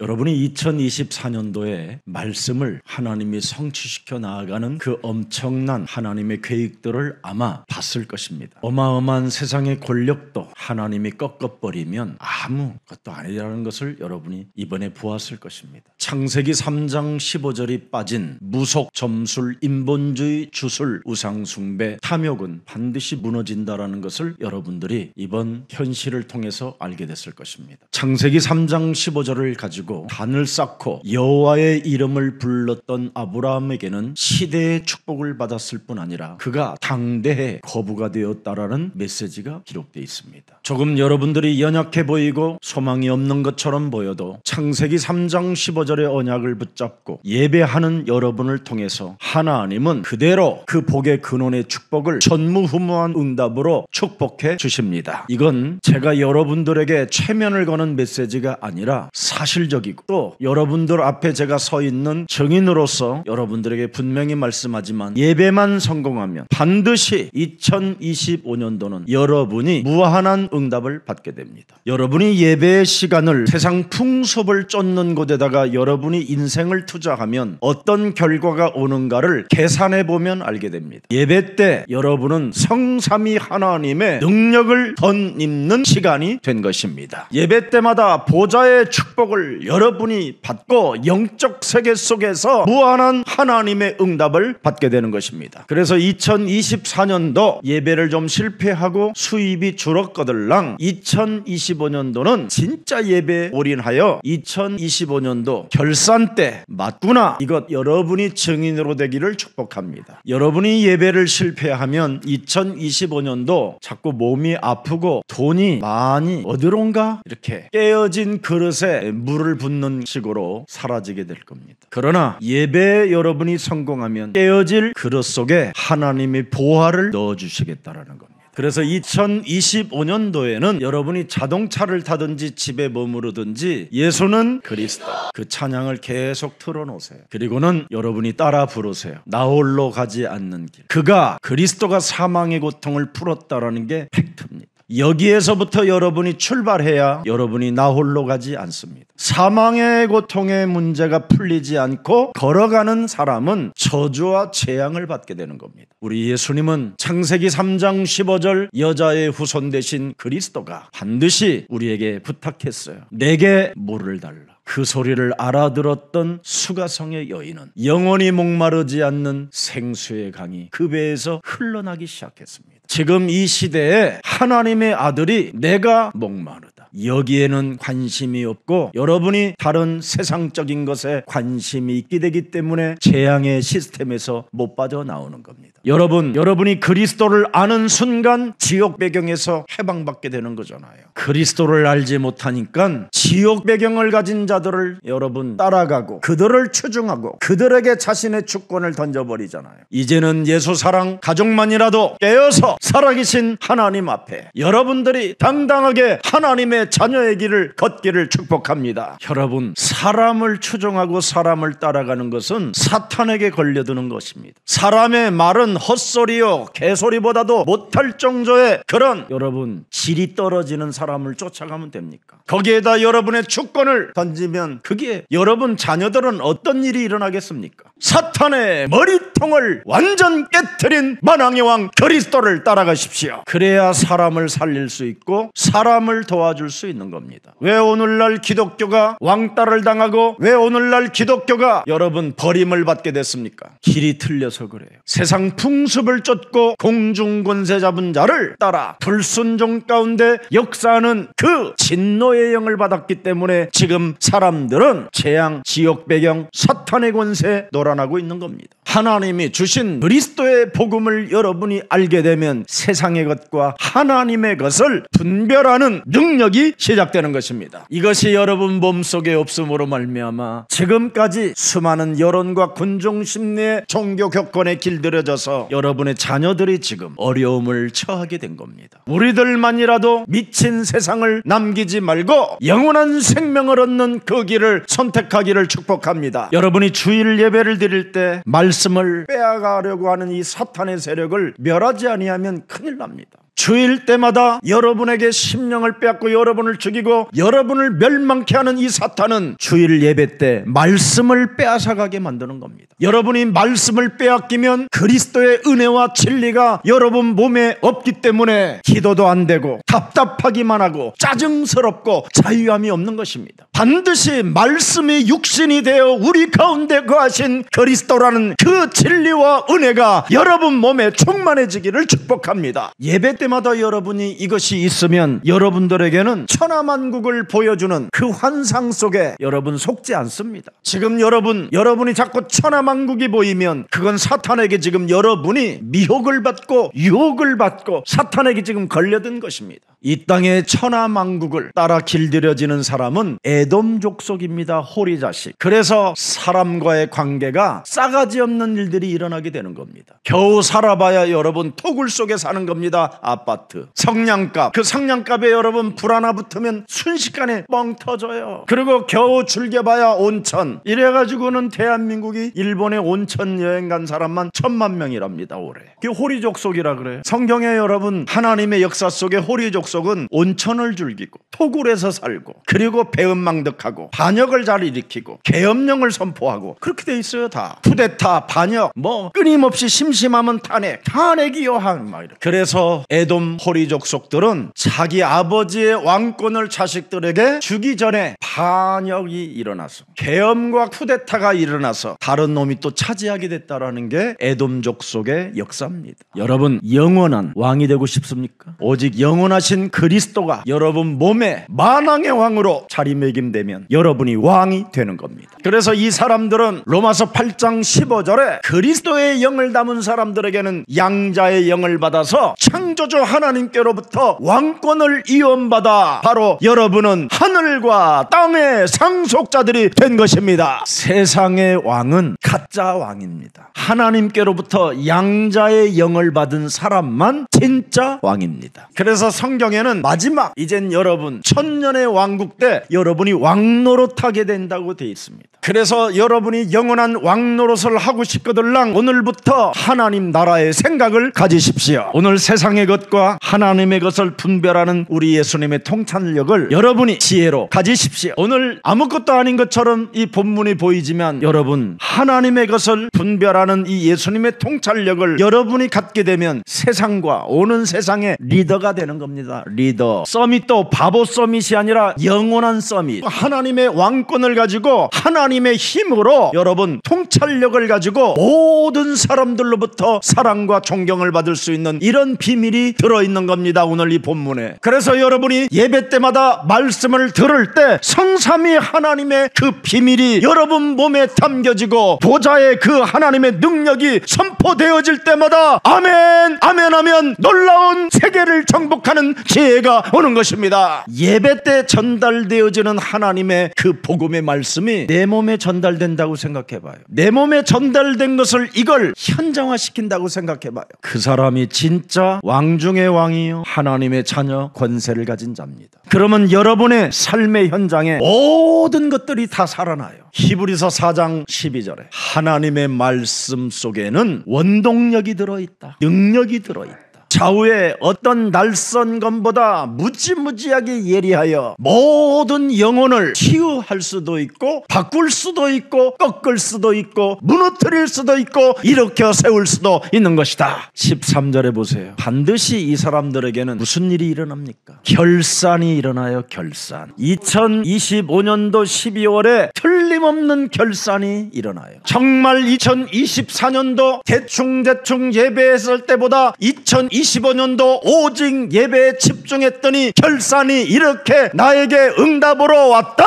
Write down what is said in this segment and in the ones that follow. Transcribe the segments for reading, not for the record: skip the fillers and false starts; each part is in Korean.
여러분이 2024년도에 말씀을 하나님이 성취시켜 나아가는 그 엄청난 하나님의 계획들을 아마 봤을 것입니다. 어마어마한 세상의 권력도 하나님이 꺾어버리면 아무것도 아니라는 것을 여러분이 이번에 보았을 것입니다. 창세기 3장 15절이 빠진 무속, 점술, 인본주의, 주술, 우상숭배, 탐욕은 반드시 무너진다라는 것을 여러분들이 이번 현실을 통해서 알게 됐을 것입니다. 창세기 3장 15절을 가지고 단을 쌓고 여호와의 이름을 불렀던 아브라함에게는 시대의 축복을 받았을 뿐 아니라 그가 당대의 거부가 되었다라는 메시지가 기록되어 있습니다. 조금 여러분들이 연약해 보이고 소망이 없는 것처럼 보여도 창세기 3장 15절의 언약을 붙잡고 예배하는 여러분을 통해서 하나님은 그대로 그 복의 근원의 축복을 전무후무한 응답으로 축복해 주십니다. 이건 제가 여러분들에게 최면을 거는 메시지가 아니라 사실적이고 또 여러분들 앞에 제가 서 있는 증인으로서 여러분들에게 분명히 말씀하지만 예배만 성공하면 반드시 2025년도는 여러분이 무한한 응답을 받게 됩니다. 여러분이 예배의 시간을 세상 풍습을 쫓는 곳에다가 여러분이 인생을 투자하면 어떤 결과가 오는가를 계산해 보면 알게 됩니다. 예배 때 여러분은 성삼위 하나님의 능력을 덧입는 시간이 된 것입니다. 예배 때마다 보좌의 축복을 여러분이 받고 영적 세계 속에서 무한한 하나님의 응답을 받게 되는 것입니다. 그래서 2024년도 예배를 좀 실패하고 수입이 줄었거들랑 2025년도는 진짜 예배에 올인하여 2025년도 결산 때 맞구나 이것 여러분이 증인으로 되기를 축복합니다. 여러분이 예배를 실패하면 2025년도 자꾸 몸이 아프고 돈이 많이 어디론가 이렇게 깨어진 그릇에 물을 붓는 식으로 사라지게 될 겁니다. 그러나 예배에 여러분이 성공하면 깨어질 그릇 속에 하나님의 보화를 넣어주시겠다라는 겁니다. 그래서 2025년도에는 여러분이 자동차를 타든지 집에 머무르든지 예수는 그리스도 그 찬양을 계속 틀어놓으세요. 그리고는 여러분이 따라 부르세요. 나 홀로 가지 않는 길. 그가 그리스도가 사망의 고통을 풀었다라는 게 팩트입니다. 여기에서부터 여러분이 출발해야 여러분이 나 홀로 가지 않습니다. 사망의 고통의 문제가 풀리지 않고 걸어가는 사람은 저주와 재앙을 받게 되는 겁니다. 우리 예수님은 창세기 3장 15절 여자의 후손 되신 그리스도가 반드시 우리에게 부탁했어요. 내게 물을 달라. 그 소리를 알아들었던 수가성의 여인은 영원히 목마르지 않는 생수의 강이 그 배에서 흘러나기 시작했습니다. 지금 이 시대에 하나님의 아들이 내가 목마르다. 여기에는 관심이 없고 여러분이 다른 세상적인 것에 관심이 있게 되기 때문에 재앙의 시스템에서 못 빠져나오는 겁니다. 여러분이 그리스도를 아는 순간 지옥 배경에서 해방받게 되는 거잖아요. 그리스도를 알지 못하니까 지옥 배경을 가진 자들을 여러분 따라가고 그들을 추종하고 그들에게 자신의 주권을 던져버리잖아요. 이제는 예수 사랑 가족만이라도 깨어서 살아계신 하나님 앞에 여러분들이 당당하게 하나님의 자녀의 길을 걷기를 축복합니다. 여러분, 사람을 추종하고 사람을 따라가는 것은 사탄에게 걸려드는 것입니다. 사람의 말은 헛소리요 개소리보다도 못할 정도의 그런 여러분 질이 떨어지는 사람을 쫓아가면 됩니까? 거기에다 여러분의 주권을 던지면 그게 여러분 자녀들은 어떤 일이 일어나겠습니까? 사탄의 머리통을 완전 깨트린 만왕의 왕 그리스도를 따라가십시오. 그래야 사람을 살릴 수 있고 사람을 도와줄 수 있는 겁니다. 왜 오늘날 기독교가 왕따를 당하고 왜 오늘날 기독교가 여러분 버림을 받게 됐습니까? 길이 틀려서 그래요. 세상 풍습을 쫓고 공중권세 잡은 자를 따라 불순종 가운데 역사하는 그 진노의 영을 받았기 때문에 지금 사람들은 재앙, 지옥 배경, 사탄의 권세에 놀아나고 있는 겁니다. 하나님이 주신 그리스도의 복음을 여러분이 알게 되면 세상의 것과 하나님의 것을 분별하는 능력이 시작되는 것입니다. 이것이 여러분 몸속에 없음으로 말미암아 지금까지 수많은 여론과 군중 심리의 종교 격권에 길들여져서 여러분의 자녀들이 지금 어려움을 처하게 된 겁니다. 우리들만이라도 미친 세상을 남기지 말고 영원한 생명을 얻는 그 길을 선택하기를 축복합니다. 여러분이 주일 예배를 드릴 때 말씀을 빼앗가려고 하는 이 사탄의 세력을 멸하지 아니하면 큰일 납니다. 주일 때마다 여러분에게 심령을 빼앗고 여러분을 죽이고 여러분을 멸망케 하는 이 사탄은 주일 예배 때 말씀을 빼앗아가게 만드는 겁니다. 여러분이 말씀을 빼앗기면 그리스도의 은혜와 진리가 여러분 몸에 없기 때문에 기도도 안 되고 답답하기만 하고 짜증스럽고 자유함이 없는 것입니다. 반드시 말씀이 육신이 되어 우리 가운데 거하신 그리스도라는 그 진리와 은혜가 여러분 몸에 충만해지기를 축복합니다. 예배 때마다 여러분이 이것이 있으면 여러분들에게는 천하만국을 보여주는 그 환상 속에 여러분 속지 않습니다. 지금 여러분이 자꾸 천하만국이 보이면 그건 사탄에게 지금 여러분이 미혹을 받고 유혹을 받고 사탄에게 지금 걸려든 것입니다. 이 땅의 천하만국을 따라 길들여지는 사람은 에돔 족속입니다. 호리 자식. 그래서 사람과의 관계가 싸가지 없는 일들이 일어나게 되는 겁니다. 겨우 살아봐야 여러분 토굴 속에 사는 겁니다. 아파트 성냥갑, 그 성냥갑에 여러분 불 하나 붙으면 순식간에 뻥 터져요. 그리고 겨우 즐겨봐야 온천. 이래가지고는 대한민국이 일본에 온천 여행 간 사람만 1000만 명이랍니다. 올해. 그게 호리 족속이라 그래요. 성경에 여러분 하나님의 역사 속에 호리 족속은 온천을 즐기고 토굴에서 살고 그리고 배은망덕하고 반역을 잘 일으키고 계엄령을 선포하고 그렇게 돼 있어요. 다 쿠데타, 반역, 끊임없이 심심하면 탄핵이 여한 막 이렇게. 그래서 에돔 호리 족속들은 자기 아버지의 왕권을 자식들에게 주기 전에 반역이 일어나서 계엄과 쿠데타가 일어나서 다른 놈이 또 차지하게 됐다라는 게 에돔 족속의 역사입니다. 여러분 영원한 왕이 되고 싶습니까? 오직 영원하신 그리스도가 여러분 몸에 만왕의 왕으로 자리매김되면 여러분이 왕이 되는 겁니다. 그래서 이 사람들은 로마서 8장 15절에 그리스도의 영을 담은 사람들에게는 양자의 영을 받아서 창조주 하나님께로부터 왕권을 이원받아 바로 여러분은 하늘과 땅의 상속자들이 된 것입니다. 세상의 왕은 가짜 왕입니다. 하나님께로부터 양자의 영을 받은 사람만 진짜 왕입니다. 그래서 성경에는 마지막 이젠 여러분 천년의 왕국 때 여러분이 왕노릇하게 된다고 되어 있습니다. 그래서 여러분이 영원한 왕노릇을 하고 싶거들랑 오늘부터 하나님 나라의 생각을 가지십시오. 오늘 세상의 것과 하나님의 것을 분별하는 우리 예수님의 통찰력을 여러분이 지혜로 가지십시오. 오늘 아무것도 아닌 것처럼 이 본문이 보이지만 여러분 하나님의 것을 분별하는 이 예수님의 통찰력을 여러분이 갖게 되면 세상과 오는 세상의 리더가 되는 겁니다. 리더. 서밋도 바보 서밋이 아니라 영원한 서밋. 하나님의 왕권을 가지고 하나님의 힘으로 여러분 통찰력을 가지고 모든 사람들로부터 사랑과 존경을 받을 수 있는 이런 비밀이 들어있는 겁니다. 오늘 이 본문에. 그래서 여러분이 예배 때마다 말씀을 들을 때 성삼위 하나님의 그 비밀이 여러분 몸에 담겨지고 보좌의 그 하나님의 능력이 선포되어질 때마다 아멘 아멘 하면 놀라운 세계를 정복하는 기회가 오는 것입니다. 예배 때 전달되어지는 하나님의 그 복음의 말씀이 내 몸에 전달된다고 생각해봐요. 내 몸에 전달된 것을 이걸 현장화시킨다고 생각해봐요. 그 사람이 진짜 왕 중의 왕이요 하나님의 자녀 권세를 가진 자입니다. 그러면 여러분의 삶의 현장에 모든 것들이 다 살아나요. 히브리서 4장 12절에 하나님의 말씀 속에는 원동력이 들어있다. 능력이 들어있다. 좌우에 어떤 날선 검보다 무지무지하게 예리하여 모든 영혼을 치유할 수도 있고 바꿀 수도 있고 꺾을 수도 있고 무너뜨릴 수도 있고 일으켜 세울 수도 있는 것이다. 13절에 보세요. 반드시 이 사람들에게는 무슨 일이 일어납니까? 결산이 일어나요. 결산. 2025년도 12월에 틀림없는 결산이 일어나요. 정말 2024년도 대충 예배했을 때보다 2025년도 오직 예배에 집중했더니 결산이 이렇게 나에게 응답으로 왔다.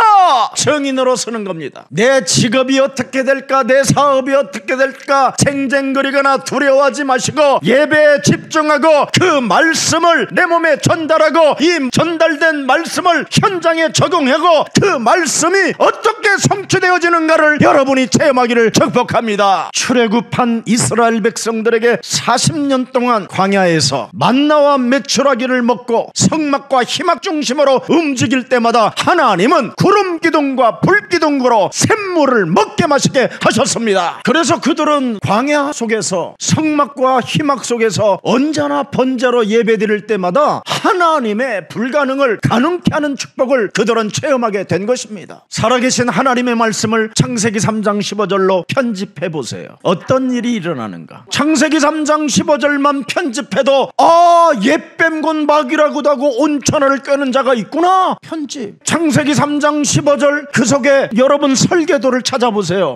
증인으로 서는 겁니다. 내 직업이 어떻게 될까, 내 사업이 어떻게 될까 쟁쟁거리거나 두려워하지 마시고 예배에 집중하고 그 말씀을 내 몸에 전달하고 이 전달된 말씀을 현장에 적용하고 그 말씀이 어떻게 성취되어지는가를 여러분이 체험하기를 축복합니다. 출애굽한 이스라엘 백성들에게 40년 동안 광야에서 속에서 만나와 메추라기를 먹고 성막과 희막 중심으로 움직일 때마다 하나님은 구름 기둥과 불 기둥으로 샘물을 먹게 마시게 하셨습니다. 그래서 그들은 광야 속에서 성막과 희막 속에서 언제나 번제로 예배드릴 때마다 하나님의 불가능을 가능케 하는 축복을 그들은 체험하게 된 것입니다. 살아계신 하나님의 말씀을 창세기 3장 15절로 편집해 보세요. 어떤 일이 일어나는가? 창세기 3장 15절만 편집해도 옛뱀곤 막이라고도 하고 온천을 꿰는 자가 있구나. 편집. 창세기 3장 15절 그 속에 여러분 설계도를 찾아보세요.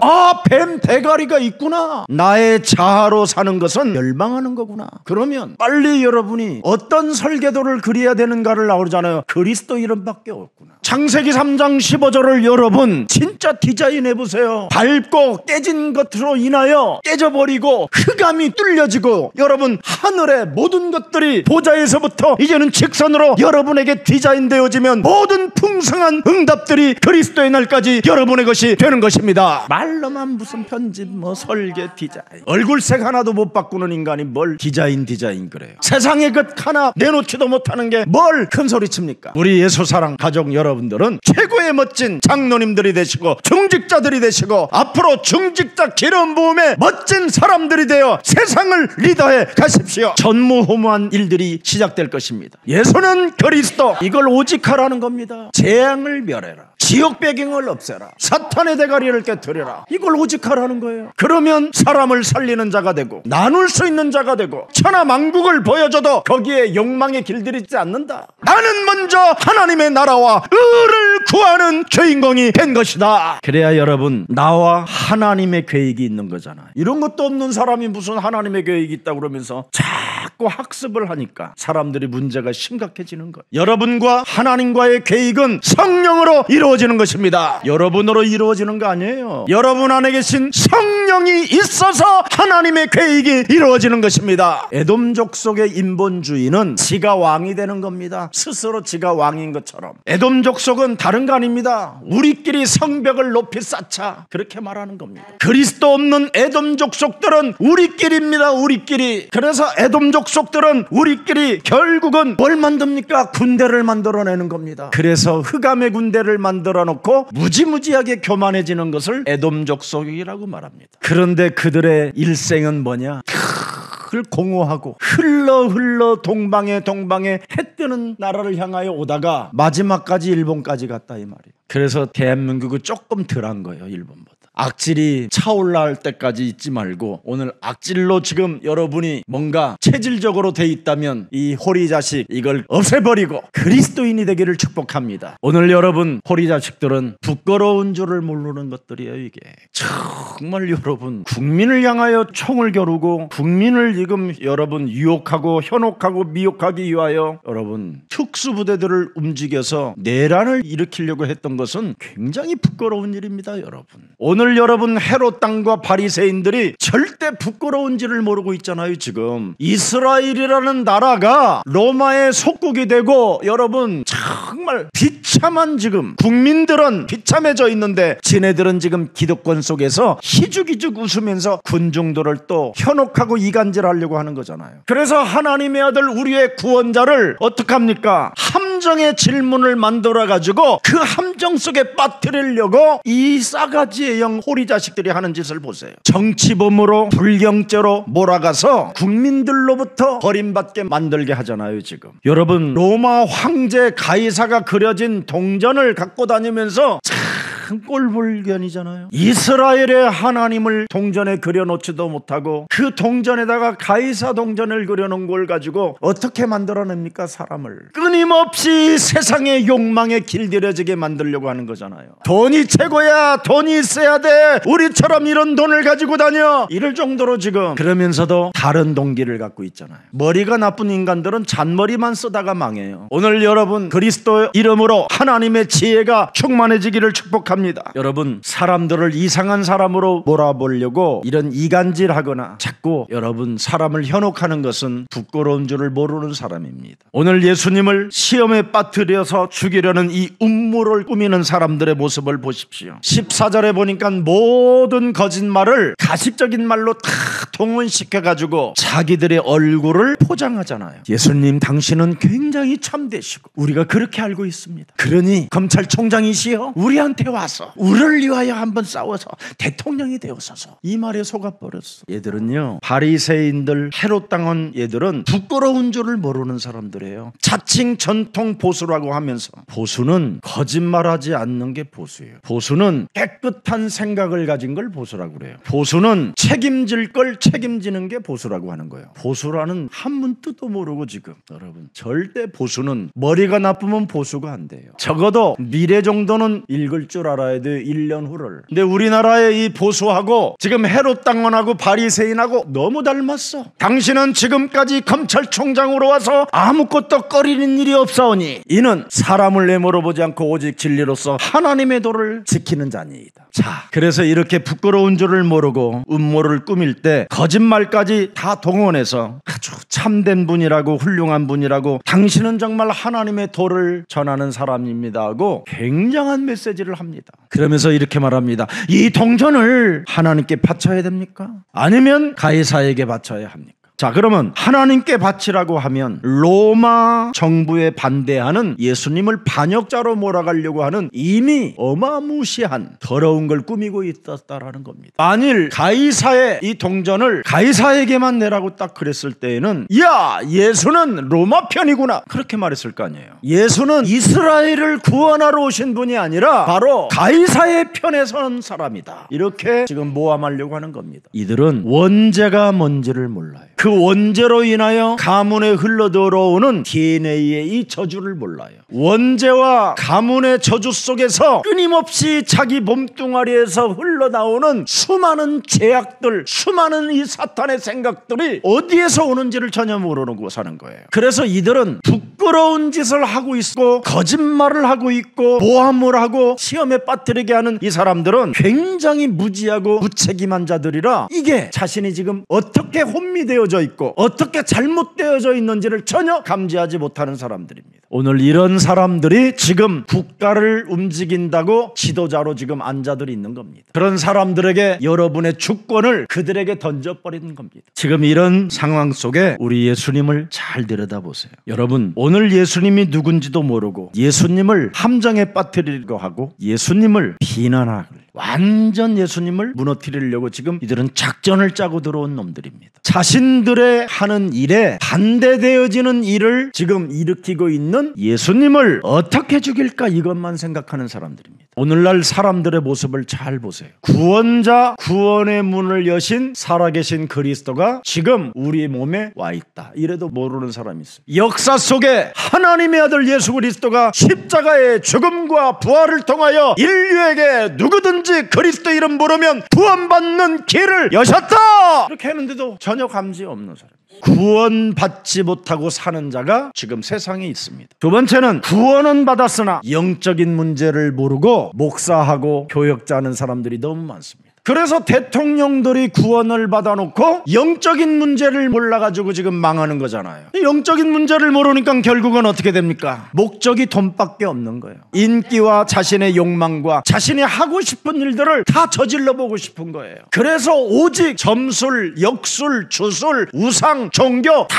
뱀 대가리가 있구나. 나의 자아로 사는 것은 멸망하는 거구나. 그러면 빨리 여러분이 어떤 설계도를 그려야 되는가를 나오잖아요. 그리스도 이름밖에 없구나. 창세기 3장 15절을 여러분 진짜 디자인해 보세요. 밟고 깨진 것으로 인하여 깨져버리고 흑암이 뚫려지고 여러분 하늘의 모든 것들이 보좌에서부터 이제는 직선으로 여러분에게 디자인되어지면 모든 풍성한 응답들이 그리스도의 날까지 여러분의 것이 되는 것입니다. 말로만 무슨 편집 설계 디자인, 얼굴색 하나도 못 바꾸는 인간이 뭘 디자인 그래요. 세상에 것 하나 내놓지도 못하는 게 뭘 큰 소리칩니까? 우리 예수사랑 가족 여러분들은 최고의 멋진 장로님들이 되시고 중직자들이 되시고 앞으로 중직자 기름 부음의 멋진 사람들이 되어 세상을 리더해 가십시오. 전무후무한 일들이 시작될 것입니다. 예수는 그리스도, 이걸 오직하라는 겁니다. 재앙을 멸해라, 지옥 배경을 없애라, 사탄의 대가리를 깨뜨려라, 이걸 오직하라는 거예요. 그러면 사람을 살리는 자가 되고 나눌 수 있는 자가 되고 천하 만국을 보여줘도 거기에 욕망의 길들이 있지 않는다. 나는 먼저 하나님의 나라와 의를 구하는 주인공이 된 것이다. 그래야 여러분 나와 하나님의 계획이 있는 거잖아. 이런 것도 없는 사람이 무슨 하나님의 계획이 있다고 그러면서 자꾸 학습을 하니까 사람들이 문제가 심각해지는 거예요. 여러분과 하나님과의 계획은 성령으로 이루어지는 것입니다. 여러분으로 이루어지는 거 아니에요. 여러분 안에 계신 성령이 있어서 하나님의 계획이 이루어지는 것입니다. 에돔 족속의 인본주의는 지가 왕이 되는 겁니다. 스스로 지가 왕인 것처럼. 에돔 족속은 다른 거 아닙니다. 우리끼리 성벽을 높이 쌓자, 그렇게 말하는 겁니다. 그리스도 없는 에돔 족속들은 우리끼리입니다. 우리끼리. 그래서 에돔 족속들은 우리끼리 결국은 뭘 만듭니까? 군대를 만들어내는 겁니다. 그래서 흑암의 군대를 만들어 놓고 무지무지하게 교만해지는 것을 에돔 족속이라고 말합니다. 그런데 그들의 일생은 뭐냐? 그걸 공허하고 흘러 동방에 해 뜨는 나라를 향하여 오다가 마지막까지 일본까지 갔다 이 말이에요. 그래서 대한민국은 조금 덜한 거예요. 일본보다. 악질이 차올라할 때까지 있지 말고 오늘 악질로 지금 여러분이 뭔가 체질적으로 돼 있다면 이 호리 자식 이걸 없애버리고 그리스도인이 되기를 축복합니다. 오늘 여러분 호리 자식들은 부끄러운 줄을 모르는 것들이에요. 이게 정말 여러분 국민을 향하여 총을 겨루고 국민을 지금 여러분 유혹하고 현혹하고 미혹하기 위하여 여러분 특수부대들을 움직여서 내란을 일으키려고 했던 것은 굉장히 부끄러운 일입니다. 여러분 오늘 여러분 헤롯 땅과 바리새인들이 절대 부끄러운지를 모르고 있잖아요. 지금 이스라엘이라는 나라가 로마의 속국이 되고 여러분 정말 비참한 지금 국민들은 비참해져 있는데 지네들은 지금 기득권 속에서 희죽희죽 웃으면서 군중들을 또 현혹하고 이간질하려고 하는 거잖아요. 그래서 하나님의 아들 우리의 구원자를 어떡합니까? 함정의 질문을 만들어 가지고 그 함정 속에 빠뜨리려고 이 싸가지의 영 호리 자식들이 하는 짓을 보세요. 정치범으로 불경죄로 몰아가서 국민들로부터 버림받게 만들게 하잖아요. 지금 여러분 로마 황제 가이사가 그려진 동전을 갖고 다니면서 참 꼴불견이잖아요. 이스라엘의 하나님을 동전에 그려놓지도 못하고 그 동전에다가 가이사 동전을 그려놓은 걸 가지고 어떻게 만들어냅니까? 사람을 끊임없이 세상의 욕망에 길들여지게 만들려고 하는 거잖아요. 돈이 최고야, 돈이 있어야 돼, 우리처럼 이런 돈을 가지고 다녀, 이럴 정도로 지금 그러면서도 다른 동기를 갖고 있잖아요. 머리가 나쁜 인간들은 잔머리만 쓰다가 망해요. 오늘 여러분 그리스도 이름으로 하나님의 지혜가 충만해지기를 축복합니다. 여러분 사람들을 이상한 사람으로 몰아보려고 이런 이간질하거나 자꾸 여러분 사람을 현혹하는 것은 부끄러운 줄을 모르는 사람입니다. 오늘 예수님을 시험에 음모에 빠뜨려서 죽이려는 이 음모를 꾸미는 사람들의 모습을 보십시오. 14절에 보니까 모든 거짓말을 가식적인 말로 다 동원시켜가지고 자기들의 얼굴을 포장하잖아요. 예수님 당신은 굉장히 참되시고 우리가 그렇게 알고 있습니다. 그러니 검찰총장이시여 우리한테 와서 우리를 위하여 한번 싸워서 대통령이 되어서서 이 말에 속아버렸어. 얘들은요, 바리새인들 헤롯 당한 얘들은 부끄러운 줄을 모르는 사람들이에요. 자칭 전통 보수라고 하면서, 보수는 거짓말하지 않는 게 보수예요. 보수는 깨끗한 생각을 가진 걸 보수라고 그래요. 보수는 책임질 걸 책임지는 게 보수라고 하는 거예요. 보수라는 한문 뜻도 모르고 지금 여러분, 절대 보수는 머리가 나쁘면 보수가 안 돼요. 적어도 미래 정도는 읽을 줄 알아야 돼요. 1년 후를. 근데 우리나라의 이 보수하고 지금 헤롯 당원하고 바리새인하고 너무 닮았어. 당신은 지금까지 검찰총장으로 와서 아무것도 꺼리는 일이 없사오니 이는 사람을 내모로 보지 않고 오직 진리로서 하나님의 도를 지키는 자니이다. 자, 그래서 이렇게 부끄러운 줄을 모르고 음모를 꾸밀 때 거짓말까지 다 동원해서 아주 참된 분이라고 훌륭한 분이라고 당신은 정말 하나님의 도를 전하는 사람입니다 하고 굉장한 메시지를 합니다. 그러면서 이렇게 말합니다. 이 동전을 하나님께 바쳐야 됩니까? 아니면 가이사에게 바쳐야 합니까? 자, 그러면 하나님께 바치라고 하면 로마 정부에 반대하는 예수님을 반역자로 몰아가려고 하는 이미 어마무시한 더러운 걸 꾸미고 있었다라는 겁니다. 만일 가이사의 이 동전을 가이사에게만 내라고 딱 그랬을 때에는 야, 예수는 로마 편이구나 그렇게 말했을 거 아니에요. 예수는 이스라엘을 구원하러 오신 분이 아니라 바로 가이사의 편에 선 사람이다. 이렇게 지금 모함하려고 하는 겁니다. 이들은 원죄가 뭔지를 몰라요. 그 원죄로 인하여 가문에 흘러들어오는 DNA의 이 저주를 몰라요. 원죄와 가문의 저주 속에서 끊임없이 자기 몸뚱아리에서 흘러나오는 수많은 죄악들, 수많은 이 사탄의 생각들이 어디에서 오는지를 전혀 모르고 사는 거예요. 그래서 이들은 부끄러운 짓을 하고 있고 거짓말을 하고 있고 모함을 하고 시험에 빠뜨리게 하는 이 사람들은 굉장히 무지하고 무책임한 자들이라 이게 자신이 지금 어떻게 혼미되어져 있고 어떻게 잘못되어져 있는지를 전혀 감지하지 못하는 사람들입니다. 오늘 이런 사람들이 지금 국가를 움직인다고 지도자로 지금 앉아들 있는 겁니다. 그런 사람들에게 여러분의 주권을 그들에게 던져버리는 겁니다. 지금 이런 상황 속에 우리 예수님을 잘 들여다보세요. 여러분, 오늘 예수님이 누군지도 모르고 예수님을 함정에 빠뜨리려고 하고 예수님을 비난하고 완전 예수님을 무너뜨리려고 지금 이들은 작전을 짜고 들어온 놈들입니다. 자신들의 하는 일에 반대되어지는 일을 지금 일으키고 있는 예수님을 어떻게 죽일까 이것만 생각하는 사람들입니다. 오늘날 사람들의 모습을 잘 보세요. 구원자, 구원의 문을 여신 살아계신 그리스도가 지금 우리 몸에 와 있다. 이래도 모르는 사람이 있어요. 역사 속에 하나님의 아들 예수 그리스도가 십자가의 죽음과 부활을 통하여 인류에게 누구든지 그리스도 이름 부르면 구원받는 길을 여셨다! 이렇게 했는데도 전혀 감지 없는 사람. 구원받지 못하고 사는 자가 지금 세상에 있습니다. 두 번째는 구원은 받았으나 영적인 문제를 모르고 목사하고 교역자 하는 사람들이 너무 많습니다. 그래서 대통령들이 구원을 받아놓고 영적인 문제를 몰라가지고 지금 망하는 거잖아요. 영적인 문제를 모르니까 결국은 어떻게 됩니까? 목적이 돈밖에 없는 거예요. 인기와 자신의 욕망과 자신이 하고 싶은 일들을 다 저질러 보고 싶은 거예요. 그래서 오직 점술, 역술, 주술, 우상, 종교 다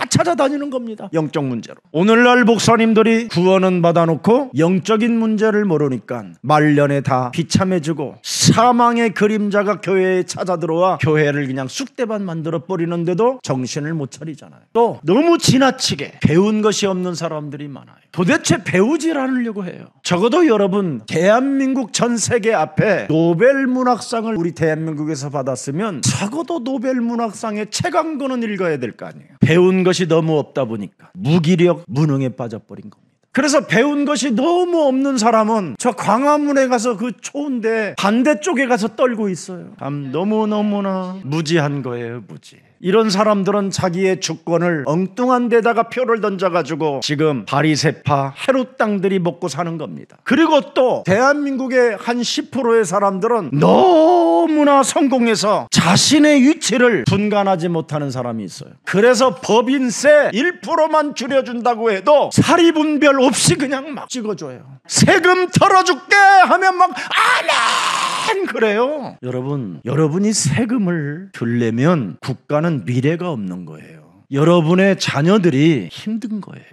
찾아다니는 겁니다. 영적 문제로. 오늘날 목사님들이 구원은 받아놓고 영적인 문제를 모르니까 말년에 다 비참해지고 사망의 그림자가 교회에 찾아들어와 교회를 그냥 쑥대밭 만들어 버리는데도 정신을 못 차리잖아요. 또 너무 지나치게 배운 것이 없는 사람들이 많아요. 도대체 배우질 않으려고 해요. 적어도 여러분, 대한민국 전 세계 앞에 노벨 문학상을 우리 대한민국에서 받았으면 적어도 노벨 문학상의 책 한 권은 읽어야 될 거 아니에요. 배운 것이 너무 없다 보니까 무기력, 무능에 빠져버린 겁니다. 그래서 배운 것이 너무 없는 사람은 저 광화문에 가서 그 초인데 반대쪽에 가서 떨고 있어요. 참 너무너무나 무지한 거예요. 무지. 이런 사람들은 자기의 주권을 엉뚱한 데다가 표를 던져가지고 지금 바리새파 헤롯 땅들이 먹고 사는 겁니다. 그리고 또 대한민국의 한 10%의 사람들은 너무 너무나 성공해서 자신의 위치를 분간하지 못하는 사람이 있어요. 그래서 법인세 1%만 줄여준다고 해도 사리분별 없이 그냥 막 찍어줘요. 세금 털어줄게 하면 막 아멘 그래요. 여러분이 세금을 들려면 국가는 미래가 없는 거예요. 여러분의 자녀들이 힘든 거예요.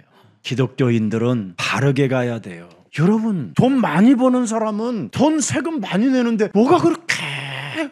기독교인들은 바르게 가야 돼요. 여러분, 돈 많이 버는 사람은 돈 세금 많이 내는데 뭐가 그렇게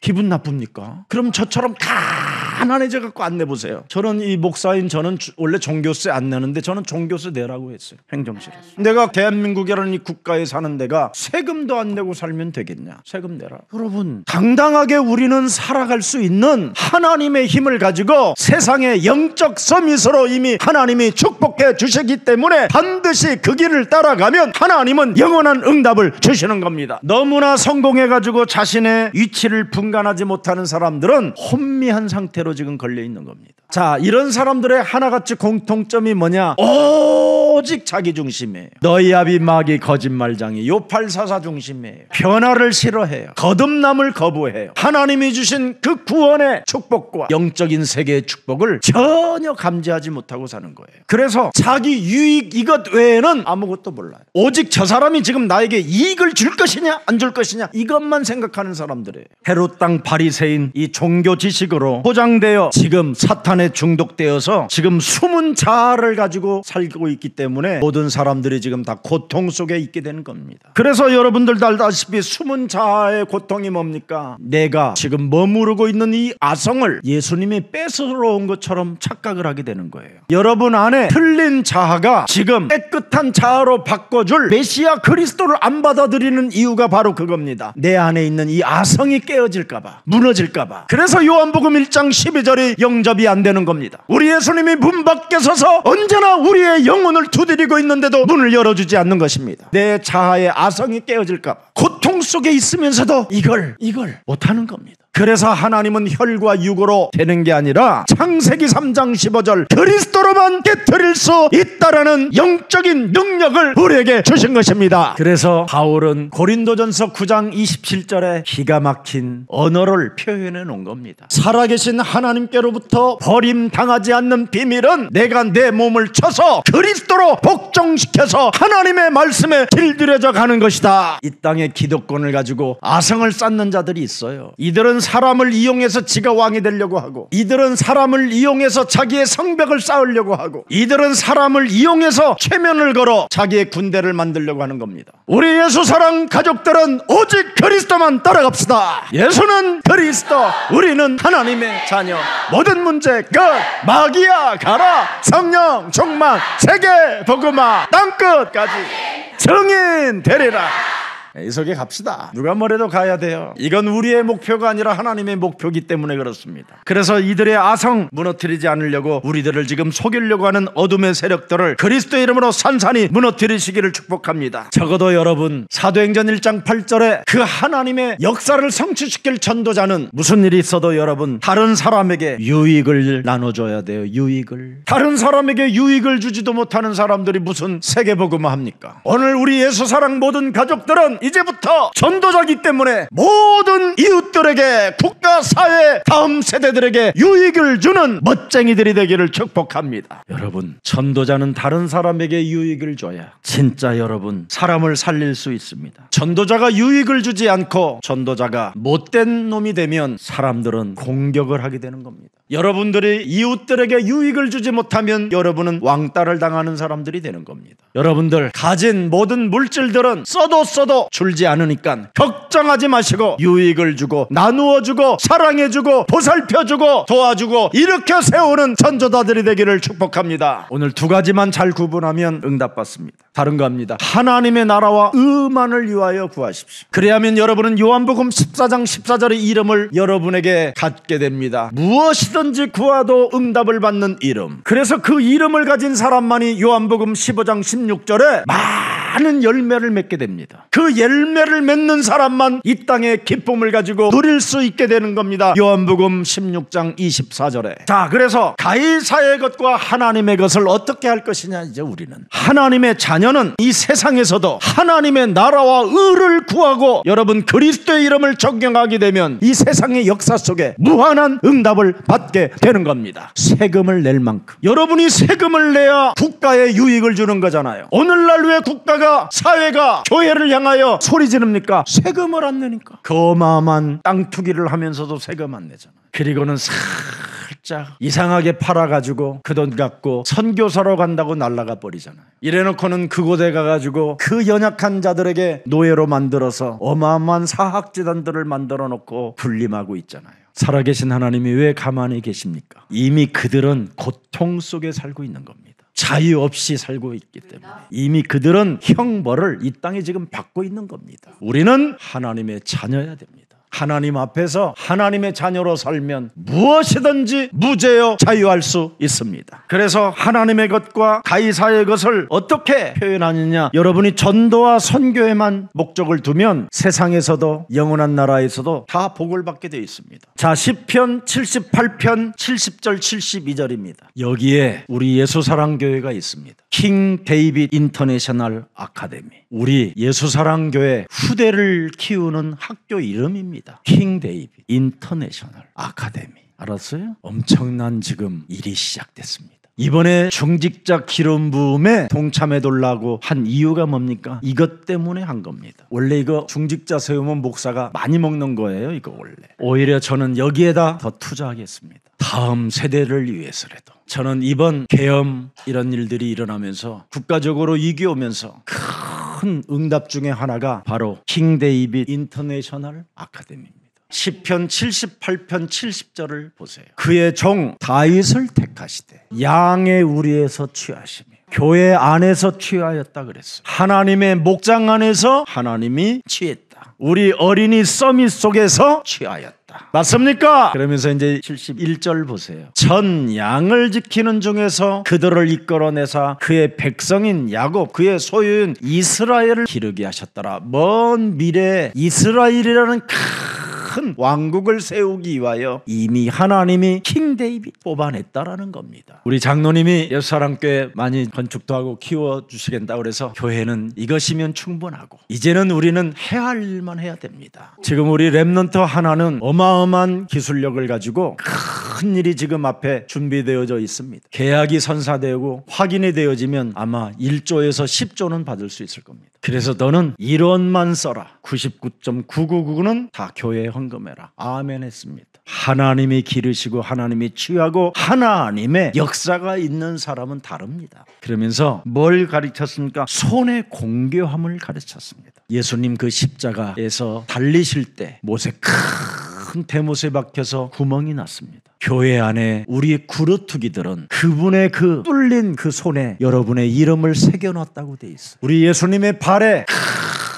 기분 나쁩니까? 그럼 저처럼 가난해져 갖고 안 내보세요. 저는 이 목사인 저는 원래 종교세 안 내는데 저는 종교세 내라고 했어요. 행정실에서. 내가 대한민국이라는 이 국가에 사는 데가 세금도 안 내고 살면 되겠냐? 세금 내라. 여러분, 당당하게 우리는 살아갈 수 있는 하나님의 힘을 가지고 세상의 영적 서밋으로 이미 하나님이 축복해 주시기 때문에 반드시 그 길을 따라가면 하나님은 영원한 응답을 주시는 겁니다. 너무나 성공해가지고 자신의 위치를 분간하지 못하는 사람들은 혼미한 상태로 지금 걸려 있는 겁니다. 자, 이런 사람들의 하나같이 공통점이 뭐냐? 오직 자기 중심이에요. 너희 아비 마귀 거짓말장이 요팔사사 중심이에요. 변화를 싫어해요. 거듭남을 거부해요. 하나님이 주신 그 구원의 축복과 영적인 세계의 축복을 전혀 감지하지 못하고 사는 거예요. 그래서 자기 유익 이것 외에는 아무것도 몰라요. 오직 저 사람이 지금 나에게 이익을 줄 것이냐 안 줄 것이냐 이것만 생각하는 사람들이에요. 헤롯 땅 바리새인 이 종교 지식으로 포장되어 지금 사탄에 중독되어서 지금 숨은 자아를 가지고 살고 있기 때문에 모든 사람들이 지금 다 고통 속에 있게 되는 겁니다. 그래서 여러분들도 알다시피 숨은 자아의 고통이 뭡니까? 내가 지금 머무르고 있는 이 아성을 예수님이 뺏어온 것처럼 착각을 하게 되는 거예요. 여러분 안에 틀린 자아가 지금 깨끗한 자아로 바꿔줄 메시아 그리스도를 안 받아들이는 이유가 바로 그겁니다. 내 안에 있는 이 아성이 깨어질까봐, 무너질까봐. 그래서 요한복음 1장 12절이 영접이 안 되는 겁니다. 우리 예수님이 문 밖에 서서 언제나 우리의 영혼을 두드리고 있는데도 문을 열어주지 않는 것입니다. 내 자아의 아성이 깨어질까봐 고통 속에 있으면서도 이걸 못하는 겁니다. 그래서 하나님은 혈과 육으로 되는 게 아니라 창세기 3장 15절 그리스도로만 깨트릴 수 있다라는 영적인 능력을 우리에게 주신 것입니다. 그래서 바울은 고린도전서 9장 27절에 기가 막힌 언어를 표현해 놓은 겁니다. 살아계신 하나님께로부터 버림당하지 않는 비밀은 내가 내 몸을 쳐서 그리스도로 복종시켜서 하나님의 말씀에 길들여져 가는 것이다. 이 땅의 기득권을 가지고 아성을 쌓는 자들이 있어요. 이들은 사람을 이용해서 지가 왕이 되려고 하고, 이들은 사람을 이용해서 자기의 성벽을 쌓으려고 하고, 이들은 사람을 이용해서 최면을 걸어 자기의 군대를 만들려고 하는 겁니다. 우리 예수 사랑 가족들은 오직 그리스도만 따라갑시다. 예수는 그리스도, 우리는 하나님의 자녀. 모든 문제 끝. 마귀야 가라. 성령 충만, 세계 복음화, 땅끝까지 증인 되리라. 이 속에 갑시다. 누가 뭐래도 가야 돼요. 이건 우리의 목표가 아니라 하나님의 목표이기 때문에 그렇습니다. 그래서 이들의 아성 무너뜨리지 않으려고 우리들을 지금 속이려고 하는 어둠의 세력들을 그리스도의 이름으로 산산히 무너뜨리시기를 축복합니다. 적어도 여러분, 사도행전 1장 8절에 그 하나님의 역사를 성취시킬 전도자는 무슨 일이 있어도 여러분 다른 사람에게 유익을 나눠줘야 돼요. 유익을. 다른 사람에게 유익을 주지도 못하는 사람들이 무슨 세계복음화 합니까? 오늘 우리 예수 사랑 모든 가족들은 이제부터 전도자이기 때문에 모든 이웃들에게, 국가, 사회, 다음 세대들에게 유익을 주는 멋쟁이들이 되기를 축복합니다. 여러분, 전도자는 다른 사람에게 유익을 줘야 진짜 여러분 사람을 살릴 수 있습니다. 전도자가 유익을 주지 않고 전도자가 못된 놈이 되면 사람들은 공격을 하게 되는 겁니다. 여러분들이 이웃들에게 유익을 주지 못하면 여러분은 왕따를 당하는 사람들이 되는 겁니다. 여러분들 가진 모든 물질들은 써도 줄지 않으니까 걱정하지 마시고 유익을 주고 나누어주고 사랑해주고 보살펴주고 도와주고 이렇게 세우는 전도자들이 되기를 축복합니다. 오늘 두 가지만 잘 구분하면 응답받습니다. 다른 거 합니다. 하나님의 나라와 의만을 위하여 구하십시오. 그래야면 여러분은 요한복음 14장 14절의 이름을 여러분에게 갖게 됩니다. 무엇이든지 구하도 응답을 받는 이름. 그래서 그 이름을 가진 사람만이 요한복음 15장 16절에 많은 열매를 맺게 됩니다. 그 열매를 맺는 사람만 이 땅의 기쁨을 가지고 누릴 수 있게 되는 겁니다. 요한복음 16장 24절에. 자, 그래서 가이사의 것과 하나님의 것을 어떻게 할 것이냐. 이제 우리는 하나님의 자녀는 이 세상에서도 하나님의 나라와 의를 구하고 여러분 그리스도의 이름을 적용하게 되면 이 세상의 역사 속에 무한한 응답을 받게 되는 겁니다. 세금을 낼 만큼. 여러분이 세금을 내야 국가에 유익을 주는 거잖아요. 오늘날 왜 국가가, 사회가 교회를 향하여 소리 지릅니까? 세금을 안 내니까. 그 어마어마한 땅 투기를 하면서도 세금 안 내잖아요. 그리고는 살짝 이상하게 팔아가지고 그 돈 갖고 선교사로 간다고 날라가 버리잖아요. 이래놓고는 그곳에 가가지고 그 연약한 자들에게 노예로 만들어서 어마어마한 사학재단들을 만들어 놓고 군림하고 있잖아요. 살아계신 하나님이 왜 가만히 계십니까? 이미 그들은 고통 속에 살고 있는 겁니다. 자유 없이 살고 있기 때문에 이미 그들은 형벌을 이 땅에 지금 받고 있는 겁니다. 우리는 하나님의 자녀여야 됩니다. 하나님 앞에서 하나님의 자녀로 살면 무엇이든지 무죄여 자유할 수 있습니다. 그래서 하나님의 것과 가이사의 것을 어떻게 표현하느냐. 여러분이 전도와 선교에만 목적을 두면 세상에서도 영원한 나라에서도 다 복을 받게 되어 있습니다. 자, 시편 78편 70절 72절입니다. 여기에 우리 예수사랑교회가 있습니다. 킹 데이빗 인터내셔널 아카데미. 우리 예수사랑교회 후대를 키우는 학교 이름입니다. 킹 데이빗 인터내셔널 아카데미. 알았어요? 엄청난 지금 일이 시작됐습니다. 이번에 중직자 기름 부음에 동참해 달라고 한 이유가 뭡니까? 이것 때문에 한 겁니다. 원래 이거 중직자 세우면 목사가 많이 먹는 거예요. 이거 원래. 오히려 저는 여기에다 더 투자하겠습니다. 다음 세대를 위해서라도. 저는 이번 계엄 이런 일들이 일어나면서 국가적으로 위기 오면서 큰 응답 중에 하나가 바로 킹 데이빗 인터내셔널 아카데미입니다. 시편 78편 70절을 보세요. 그의 종 다윗을 택하시되 양의 우리에서 취하시며 교회 안에서 취하였다 그랬어요. 하나님의 목장 안에서 하나님이 취했다. 우리 어린이 서밋 속에서 취하였다. 맞습니까? 그러면서 이제 71절 보세요. 전 양을 지키는 중에서 그들을 이끌어내사 그의 백성인 야곱, 그의 소유인 이스라엘을 기르게 하셨더라. 먼 미래에 이스라엘이라는 큰 왕국을 세우기 위하여 이미 하나님이 킹 데이빗 뽑아냈다라는 겁니다. 우리 장로님이 예수사랑교회 많이 건축도 하고 키워주시겠다 그래서 교회는 이것이면 충분하고 이제는 우리는 해야 할 일만 해야 됩니다. 지금 우리 렘넌트 하나는 어마어마한 기술력을 가지고 큰 일이 지금 앞에 준비되어져 있습니다. 계약이 선사되고 확인이 되어지면 아마 1조에서 10조는 받을 수 있을 겁니다. 그래서 너는 1원만 써라. 99.999는 다 교회에 헌금해라. 아멘 했습니다. 하나님이 기르시고 하나님이 취하고 하나님의 역사가 있는 사람은 다릅니다. 그러면서 뭘 가르쳤습니까? 손의 공교함을 가르쳤습니다. 예수님 그 십자가에서 달리실 때 못에 큰 대못에 박혀서 구멍이 났습니다. 교회 안에 우리 구르투기들은 그분의 그 뚫린 그 손에 여러분의 이름을 새겨놨다고 돼 있어요. 우리 예수님의 발에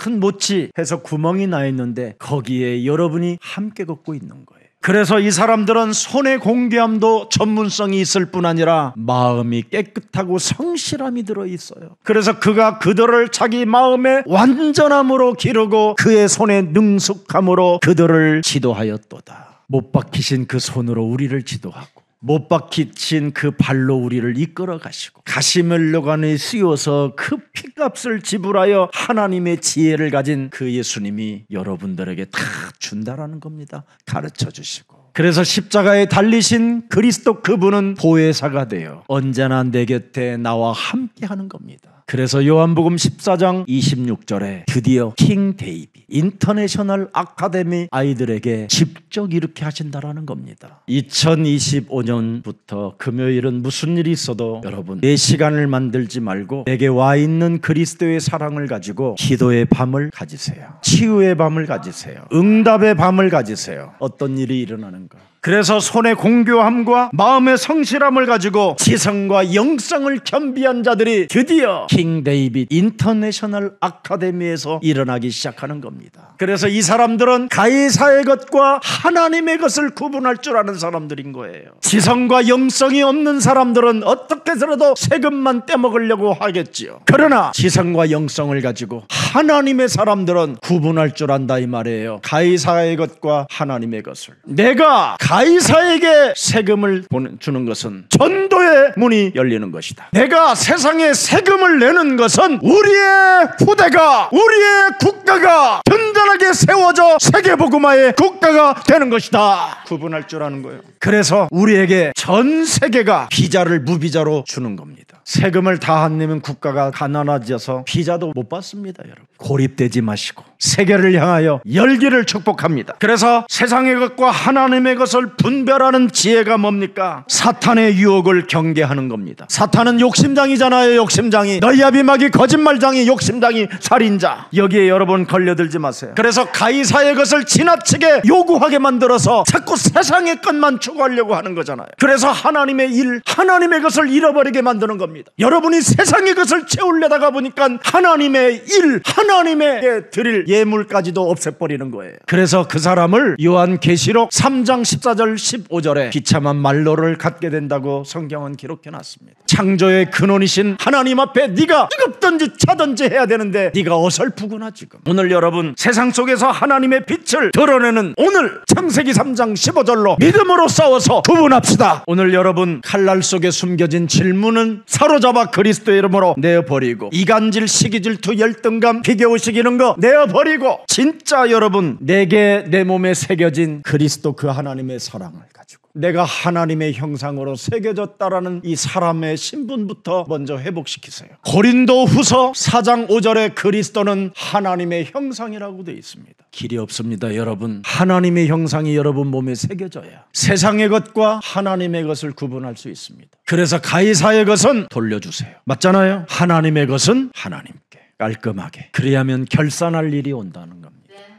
큰 못이 해서 구멍이 나 있는데 거기에 여러분이 함께 걷고 있는 거예요. 그래서 이 사람들은 손의 공개함도 전문성이 있을 뿐 아니라 마음이 깨끗하고 성실함이 들어있어요. 그래서 그가 그들을 자기 마음의 완전함으로 기르고 그의 손의 능숙함으로 그들을 지도하였도다. 못 박히신 그 손으로 우리를 지도하고 못 박히신 그 발로 우리를 이끌어 가시고 가시멜로관에 씌워서 그 피값을 지불하여 하나님의 지혜를 가진 그 예수님이 여러분들에게 다 준다라는 겁니다. 가르쳐 주시고. 그래서 십자가에 달리신 그리스도 그분은 보혜사가 되어 언제나 내 곁에 나와 함께 하는 겁니다. 그래서 요한복음 14장 26절에 드디어 킹 데이빗 인터내셔널 아카데미 아이들에게 직접 이렇게 하신다라는 겁니다. 2025년부터 금요일은 무슨 일이 있어도 여러분 내 시간을 만들지 말고 내게 와 있는 그리스도의 사랑을 가지고 기도의 밤을 가지세요. 치유의 밤을 가지세요. 응답의 밤을 가지세요. 어떤 일이 일어나는가? 그래서 손의 공교함과 마음의 성실함을 가지고 지성과 영성을 겸비한 자들이 드디어 킹 데이빗 인터내셔널 아카데미에서 일어나기 시작하는 겁니다. 그래서 이 사람들은 가이사의 것과 하나님의 것을 구분할 줄 아는 사람들인 거예요. 지성과 영성이 없는 사람들은 어떻게 해서라도 세금만 떼먹으려고 하겠지요. 그러나 지성과 영성을 가지고 하나님의 사람들은 구분할 줄 안다 이 말이에요. 가이사의 것과 하나님의 것을. 내가 가이사에게 세금을 주는 것은 전도의 문이 열리는 것이다. 내가 세상에 세금을 내는 것은 우리의 후대가, 우리의 국가가 든든하게 세워져 세계복음화의 국가가 되는 것이다. 구분할 줄 아는 거예요. 그래서 우리에게 전 세계가 비자를 무비자로 주는 겁니다. 세금을 다 안 내면 국가가 가난해져서 비자도 못 받습니다. 여러분, 고립되지 마시고 세계를 향하여 열기를 축복합니다. 그래서 세상의 것과 하나님의 것을 분별하는 지혜가 뭡니까? 사탄의 유혹을 경계하는 겁니다. 사탄은 욕심장이잖아요. 욕심장이, 너희 아비마귀 거짓말장이, 욕심장이, 살인자. 여기에 여러분 걸려들지 마세요. 그래서 가이사의 것을 지나치게 요구하게 만들어서 자꾸 세상의 것만 추구하려고 하는 거잖아요. 그래서 하나님의 일, 하나님의 것을 잃어버리게 만드는 겁니다. 여러분이 세상의 것을 채우려다가 보니까 하나님의 일, 하나님의 드릴 예물까지도 없애버리는 거예요. 그래서 그 사람을 요한계시록 3장 14절 15절에 비참한 말로를 갖게 된다고 성경은 기록해놨습니다. 창조의 근원이신 하나님 앞에 네가 뜨겁든지 차든지 해야 되는데 네가 어설프구나. 지금 오늘 여러분 세상 속에서 하나님의 빛을 드러내는 오늘 창세기 3장 15절로 믿음으로 싸워서 구분합시다. 오늘 여러분 칼날 속에 숨겨진 질문은 사로잡아 그리스도의 이름으로 내어버리고 이간질, 시기질투, 열등감, 비교의식 이런 거 내어버리고 진짜 여러분 내게 내 몸에 새겨진 그리스도 그 하나님의 사랑을 가지고 내가 하나님의 형상으로 새겨졌다라는 이 사람의 신분부터 먼저 회복시키세요. 고린도후서 4장 5절에 그리스도는 하나님의 형상이라고 되어 있습니다. 길이 없습니다. 여러분, 하나님의 형상이 여러분 몸에 새겨져야 세상의 것과 하나님의 것을 구분할 수 있습니다. 그래서 가이사의 것은 돌려주세요. 맞잖아요. 하나님의 것은 하나님께 깔끔하게, 그래야면 결산할 일이 온다는 겁니다.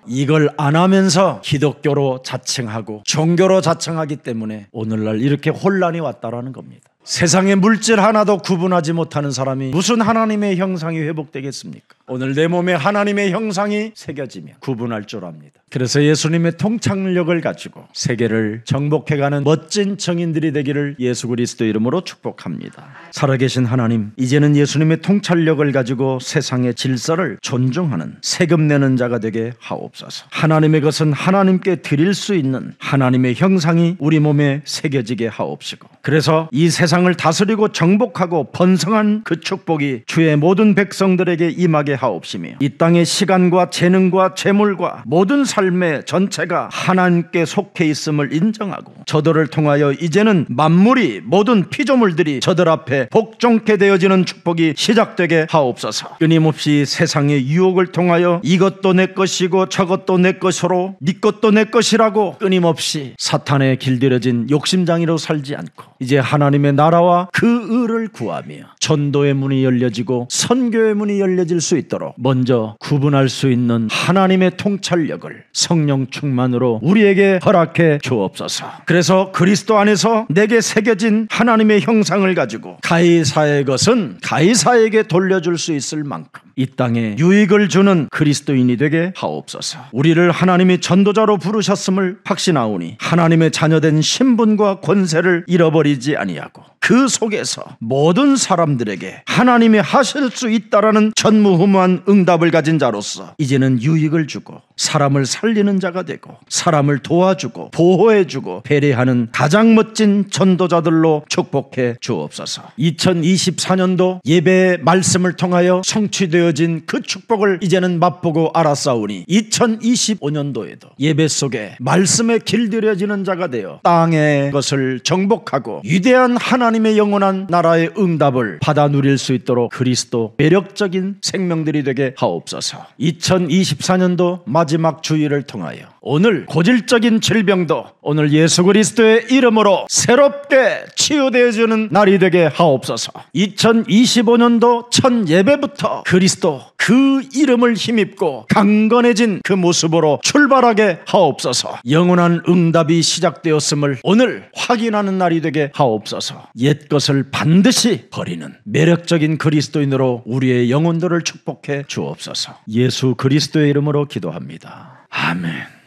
이걸 안 하면서 기독교로 자칭하고 종교로 자칭하기 때문에 오늘날 이렇게 혼란이 왔다라는 겁니다. 세상의 물질 하나도 구분하지 못하는 사람이 무슨 하나님의 형상이 회복되겠습니까? 오늘 내 몸에 하나님의 형상이 새겨지면 구분할 줄 압니다. 그래서 예수님의 통찰력을 가지고 세계를 정복해가는 멋진 정인들이 되기를 예수 그리스도 이름으로 축복합니다. 살아계신 하나님, 이제는 예수님의 통찰력을 가지고 세상의 질서를 존중하는 세금 내는 자가 되게 하옵소서. 하나님의 것은 하나님께 드릴 수 있는 하나님의 형상이 우리 몸에 새겨지게 하옵시고, 그래서 이 세상을 다스리고 정복하고 번성한 그 축복이 주의 모든 백성들에게 임하게 하옵시며, 이 땅의 시간과 재능과 재물과 모든 삶의 전체가 하나님께 속해 있음을 인정하고 저들을 통하여 이제는 만물이, 모든 피조물들이 저들 앞에 복종케 되어지는 축복이 시작되게 하옵소서. 끊임없이 세상의 유혹을 통하여 이것도 내 것이고 저것도 내 것으로, 네 것도 내 것이라고 끊임없이 사탄에 길들여진 욕심장이로 살지 않고 이제 하나님의 나라와 그 의를 구하며 전도의 문이 열려지고 선교의 문이 열려질 수 있도록 먼저 구분할 수 있는 하나님의 통찰력을 성령 충만으로 우리에게 허락해 주옵소서. 그래서 그리스도 안에서 내게 새겨진 하나님의 형상을 가지고 가이사의 것은 가이사에게 돌려줄 수 있을 만큼 이 땅에 유익을 주는 그리스도인이 되게 하옵소서. 우리를 하나님이 전도자로 부르셨음을 확신하오니 하나님의 자녀된 신분과 권세를 잃어버리지 아니하고 그 속에서 모든 사람들에게 하나님이 하실 수 있다라는 전무후무한 응답을 가진 자로서 이제는 유익을 주고 사람을 살리는 자가 되고 사람을 도와주고 보호해주고 배려하는 가장 멋진 전도자들로 축복해 주옵소서. 2024년도 예배의 말씀을 통하여 성취되어진 그 축복을 이제는 맛보고 알았사오니 2025년도에도 예배 속에 말씀에 길들여지는 자가 되어 땅의 것을 정복하고 위대한 하나님의 영원한 나라의 응답을 받아 누릴 수 있도록 그리스도 매력적인 생명들이 되게 하옵소서. 2024년도 마지막 주일을 통하여 오늘 고질적인 질병도 오늘 예수 그리스도의 이름으로 새롭게 치유되어지는 날이 되게 하옵소서. 2025년도 첫 예배부터 그리스도 그리스도 그 이름을 힘입고 강건해진 그 모습으로 출발하게 하옵소서. 영원한 응답이 시작되었음을 오늘 확인하는 날이 되게 하옵소서. 옛것을 반드시 버리는 매력적인 그리스도인으로 우리의 영혼들을 축복해 주옵소서. 예수 그리스도의 이름으로 기도합니다. 아멘.